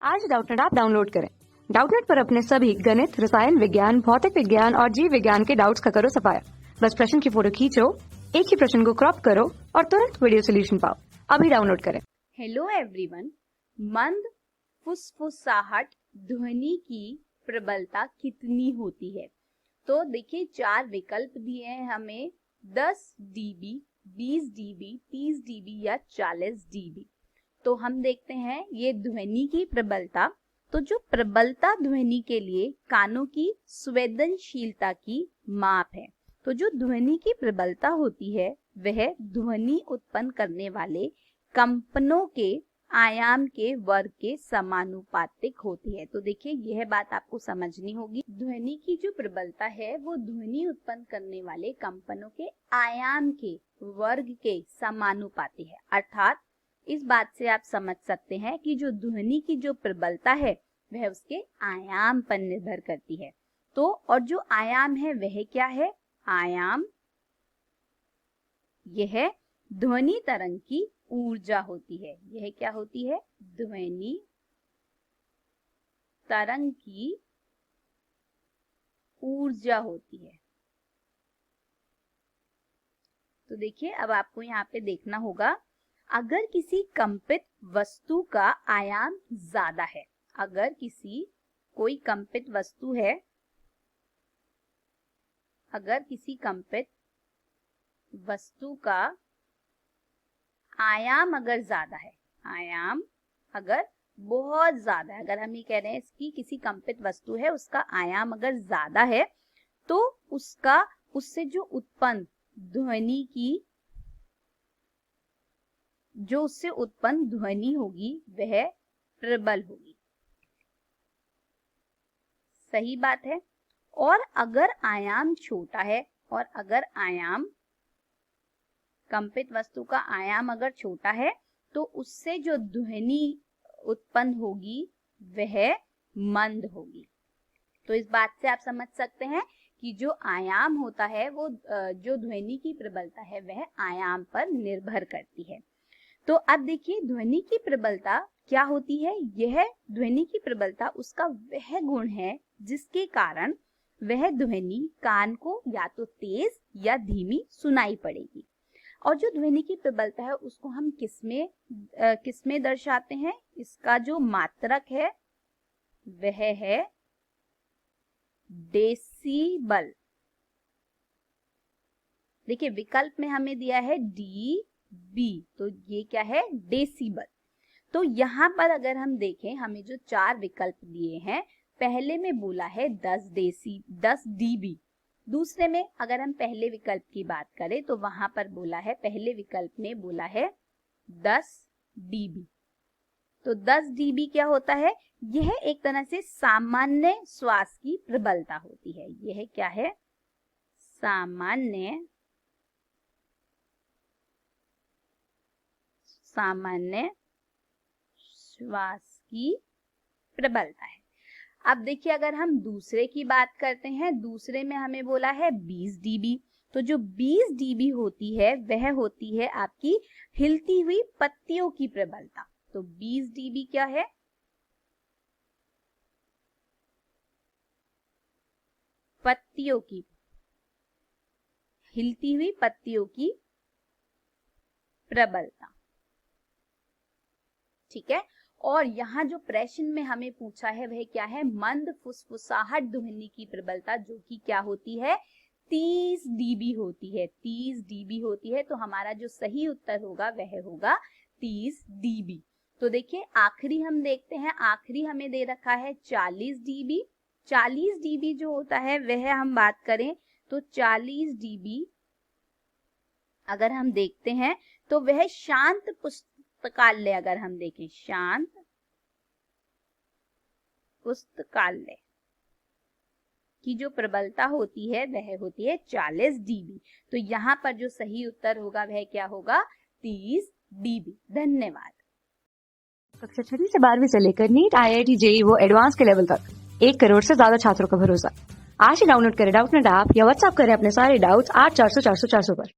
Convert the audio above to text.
आज Doubtnut app download करें। Doubtnut पर अपने सभी गणित, रसायन विज्ञान, भौतिक विज्ञान और जीव विज्ञान के डाउट्स का करो सफाया। बस प्रश्न की फोटो खींचो, एक ही प्रश्न को क्रॉप करो और तुरंत वीडियो सोल्यूशन पाओ। अभी डाउनलोड करें। हेलो एवरीवन, मंद फुसफुसाहट ध्वनि की प्रबलता कितनी होती है? तो देखिए, 4 विकल्प दिए हैं हमें, 10 डीबी, 20 डीबी, 30 डीबी या 40 डीबी। तो हम देखते हैं ये ध्वनि की प्रबलता। तो जो प्रबलता ध्वनि के लिए कानों की संवेदनशीलता की माप है। तो जो ध्वनि की प्रबलता होती है वह ध्वनि उत्पन्न करने वाले कंपनों के आयाम के वर्ग के समानुपातिक होती है। तो देखिए, यह बात आपको समझनी होगी। ध्वनि की जो प्रबलता है वो ध्वनि उत्पन्न करने वाले कंपनों के आयाम के वर्ग के समानुपाती है। अर्थात इस बात से आप समझ सकते हैं कि जो ध्वनि की जो प्रबलता है वह उसके आयाम पर निर्भर करती है। तो और जो आयाम है वह क्या है? आयाम यह ध्वनि तरंग की ऊर्जा होती है। यह क्या होती है? ध्वनि तरंग की ऊर्जा होती है। तो देखिए, अब आपको यहाँ पे देखना होगा, अगर किसी कंपित वस्तु का आयाम ज्यादा है, अगर कोई कंपित वस्तु है, अगर किसी कंपित वस्तु का आयाम अगर ज्यादा है, आयाम अगर बहुत ज्यादा है, अगर हम ये कह रहे हैं कि किसी कंपित वस्तु है उसका आयाम अगर ज्यादा है, तो उससे जो उत्पन्न ध्वनि की उससे उत्पन्न ध्वनि होगी वह प्रबल होगी। सही बात है। और अगर आयाम छोटा है, और अगर आयाम कंपित वस्तु का आयाम अगर छोटा है, तो उससे जो ध्वनि उत्पन्न होगी वह मंद होगी। तो इस बात से आप समझ सकते हैं कि जो आयाम होता है वो जो ध्वनि की प्रबलता है वह आयाम पर निर्भर करती है। तो अब देखिए, ध्वनि की प्रबलता क्या होती है? यह ध्वनि की प्रबलता उसका वह गुण है जिसके कारण वह ध्वनि कान को या तो तेज या धीमी सुनाई पड़ेगी। और जो ध्वनि की प्रबलता है उसको हम किसमें दर्शाते हैं? इसका जो मात्रक है वह है डेसिबल। देखिए, विकल्प में हमें दिया है डीबी, तो ये क्या है? डेसिबल। तो यहाँ पर अगर हम देखें, हमें जो 4 विकल्प दिए हैं, पहले में बोला है 10 डीबी। दूसरे में अगर हम पहले विकल्प की बात करें तो वहां पर बोला है, पहले विकल्प में बोला है 10 डीबी। तो 10 डीबी क्या होता है? यह एक तरह से सामान्य श्वास की प्रबलता होती है। यह क्या है? सामान्य श्वास की प्रबलता है। अब देखिए, अगर हम दूसरे की बात करते हैं, दूसरे में हमें बोला है 20 डीबी। तो जो 20 डीबी होती है वह होती है आपकी हिलती हुई पत्तियों की प्रबलता। तो 20 डीबी क्या है? पत्तियों की, हिलती हुई पत्तियों की प्रबलता। ठीक है। और यहाँ जो प्रश्न में हमें पूछा है वह क्या है? मंद फुसफुसाहट ध्वनि की प्रबलता, जो कि क्या होती है? 30 डीबी होती है। 30 डीबी होती है। तो हमारा जो सही उत्तर होगा वह होगा 30 डीबी। तो देखिए, आखिरी हम देखते हैं, आखिरी हमें दे रखा है 40 डीबी। 40 डीबी जो होता है वह हम बात करें तो 40 डीबी अगर हम देखते हैं तो वह शांत पुस्तकालय, अगर हम देखें शांत पुस्तकालय की जो प्रबलता होती है वह होती है 40 डीबी। तो यहाँ पर जो सही उत्तर होगा वह क्या होगा? 30 डीबी। धन्यवाद। कक्षा 6 से 12वीं से लेकर नीट, IIT, JEE वो एडवांस के लेवल तक 1 करोड़ से ज्यादा छात्रों का भरोसा। आज ही डाउनलोड करें डाउटनेट ऐप या व्हाट्सएप करें अपने सारे डाउट्स 8400 400 400 पर।